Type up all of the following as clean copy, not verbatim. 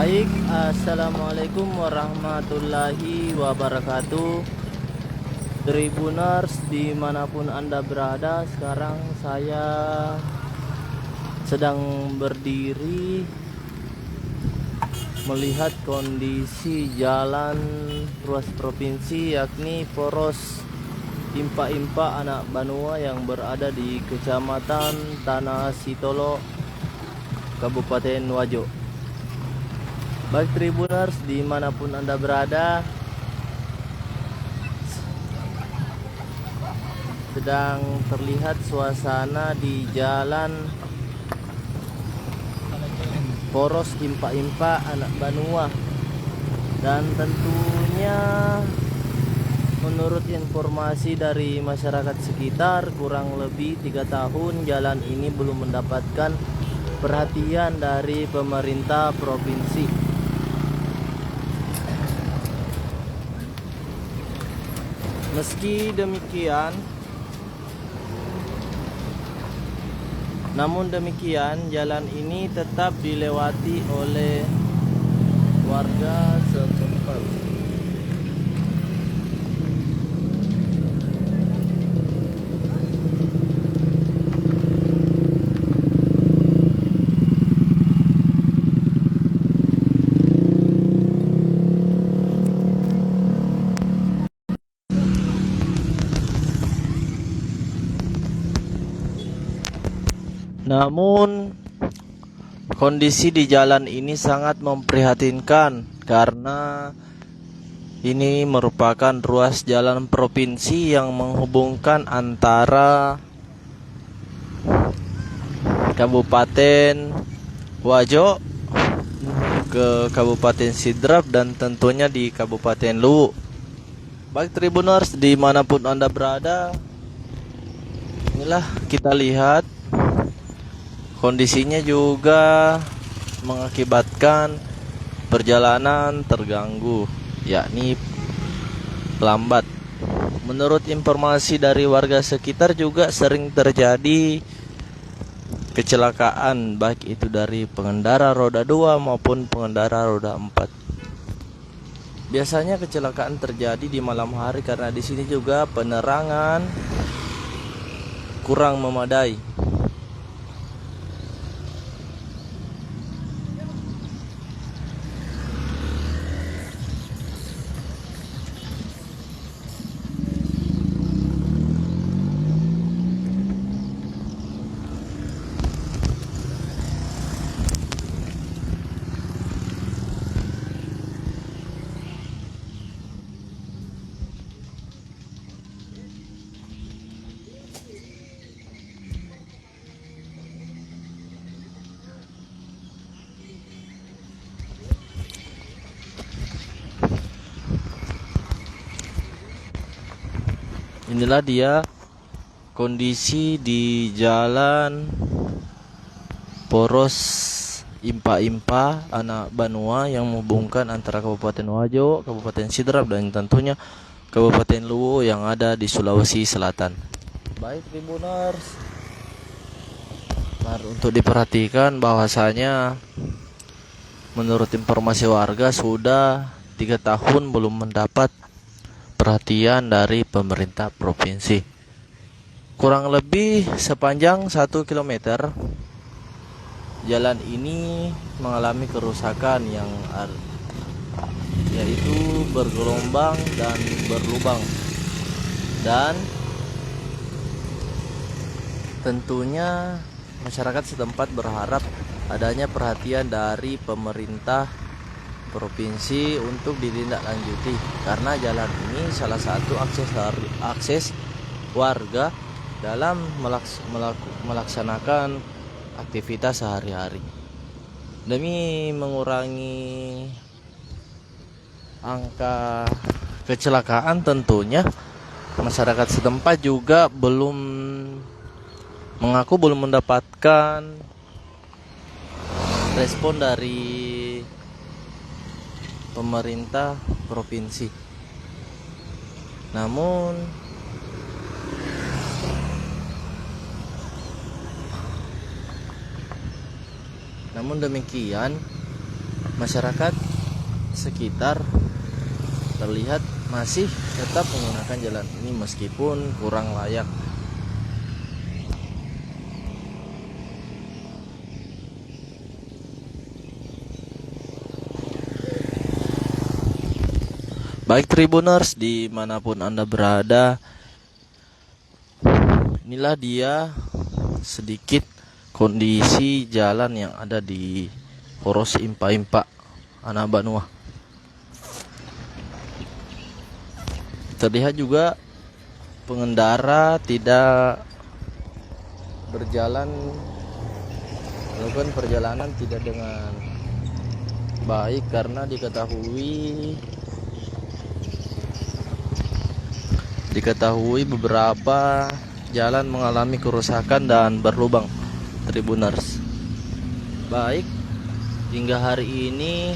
Baik, assalamualaikum warahmatullahi wabarakatuh. Tribuners dimanapun Anda berada, sekarang saya sedang berdiri melihat kondisi jalan ruas provinsi, yakni poros Impa-Impa Anak Banua yang berada di Kecamatan Tanah Sitolo, Kabupaten Wajo. Baik Tribuners dimanapun Anda berada, sedang terlihat suasana di jalan poros Impa-Impa Anak Banua, dan tentunya menurut informasi dari masyarakat sekitar, kurang lebih 3 tahun jalan ini belum mendapatkan perhatian dari pemerintah provinsi. Meski demikian, namun demikian jalan ini tetap dilewati oleh warga setempat. Namun kondisi di jalan ini sangat memprihatinkan karena ini merupakan ruas jalan provinsi yang menghubungkan antara Kabupaten Wajo ke Kabupaten Sidrap dan tentunya di Kabupaten Luwu. Baik Tribuners dimanapun Anda berada, inilah kita lihat kondisinya juga mengakibatkan perjalanan terganggu, yakni lambat. Menurut informasi dari warga sekitar juga sering terjadi kecelakaan, baik itu dari pengendara roda 2 maupun pengendara roda 4. Biasanya kecelakaan terjadi di malam hari karena di sini juga penerangan kurang memadai. Inilah dia kondisi di jalan poros Impa-Impa Anak Banua yang menghubungkan antara Kabupaten Wajo, Kabupaten Sidrap, dan tentunya Kabupaten Luwu yang ada di Sulawesi Selatan. Baik Tribuners, untuk diperhatikan bahwasanya menurut informasi warga sudah 3 tahun belum mendapat perhatian dari pemerintah provinsi. Kurang lebih sepanjang 1 km jalan ini mengalami kerusakan yang yaitu bergelombang dan berlubang, dan tentunya masyarakat setempat berharap adanya perhatian dari pemerintah provinsi untuk ditindaklanjuti, karena jalan ini salah satu akses warga dalam melaksanakan aktivitas sehari-hari. Demi mengurangi angka kecelakaan, tentunya masyarakat setempat juga mengaku belum mendapatkan respon dari pemerintah provinsi. Namun demikian masyarakat sekitar terlihat masih tetap menggunakan jalan ini meskipun kurang layak. Baik Tribuners, dimanapun Anda berada, inilah dia sedikit kondisi jalan yang ada di Poros Impa-Impa Anak Banua. Terlihat juga pengendara tidak berjalan, melakukan perjalanan tidak dengan baik karena diketahui beberapa jalan mengalami kerusakan dan berlubang Tribuners. Baik, hingga hari ini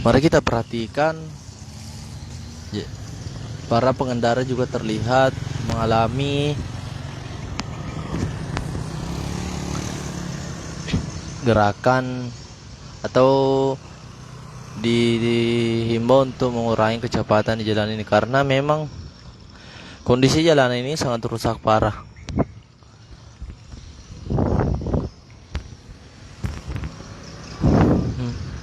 mari kita perhatikan para pengendara juga terlihat mengalami gerakan atau dihimbau untuk mengurangi kecepatan di jalan ini karena memang kondisi jalan ini sangat rusak parah.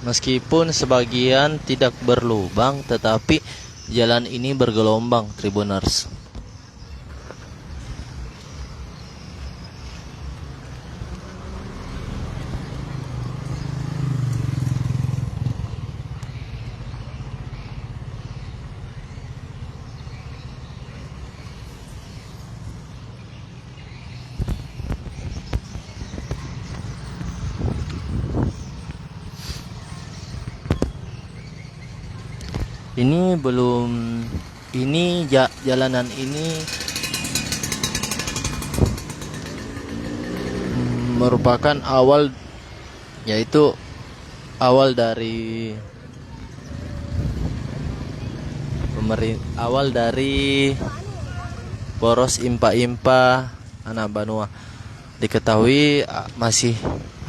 Meskipun sebagian tidak berlubang, tetapi jalan ini bergelombang Tribuners. Jalanan ini merupakan awal dari Poros Impa-Impa Anak Banua. Diketahui masih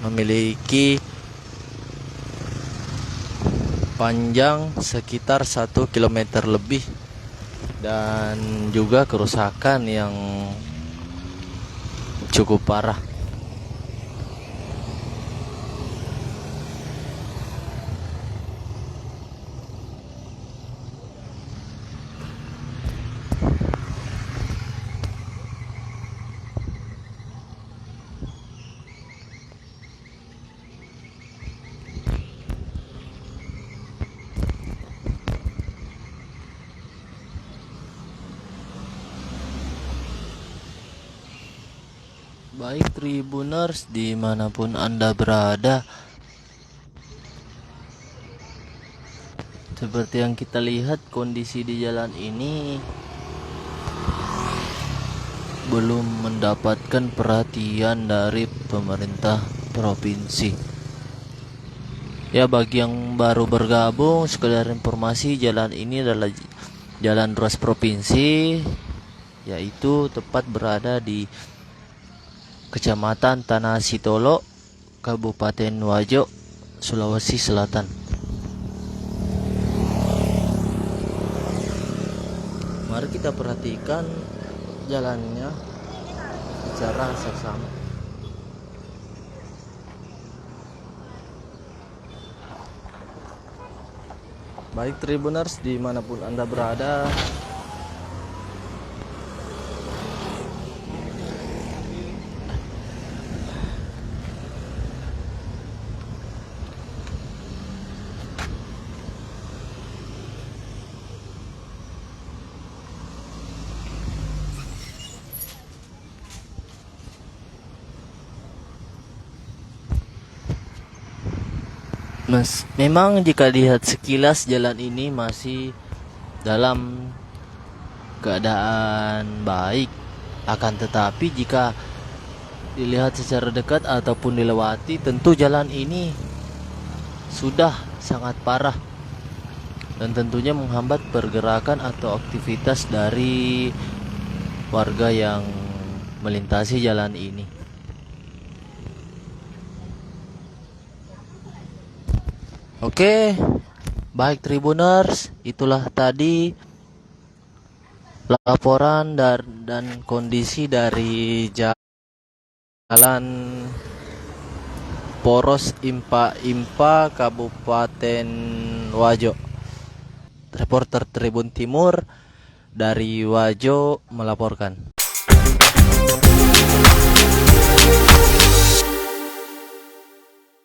memiliki panjang sekitar 1 km lebih dan juga kerusakan yang cukup parah. Baik Tribuners, dimanapun Anda berada, seperti yang kita lihat kondisi di jalan ini belum mendapatkan perhatian dari pemerintah provinsi. Ya, bagi yang baru bergabung, sekedar informasi, jalan ini adalah jalan ruas provinsi, yaitu tepat berada di Kecamatan Tanah Sitolo, Kabupaten Wajo, Sulawesi Selatan. Mari kita perhatikan jalannya secara seksama. Baik Tribuners, dimanapun Anda berada, memang jika dilihat sekilas jalan ini masih dalam keadaan baik, akan tetapi jika dilihat secara dekat ataupun dilewati, tentu jalan ini sudah sangat parah dan tentunya menghambat pergerakan atau aktivitas dari warga yang melintasi jalan ini. Oke, baik Tribuners, itulah tadi laporan dan kondisi dari jalan Poros Impa Kabupaten Wajo. Reporter Tribun Timur dari Wajo melaporkan.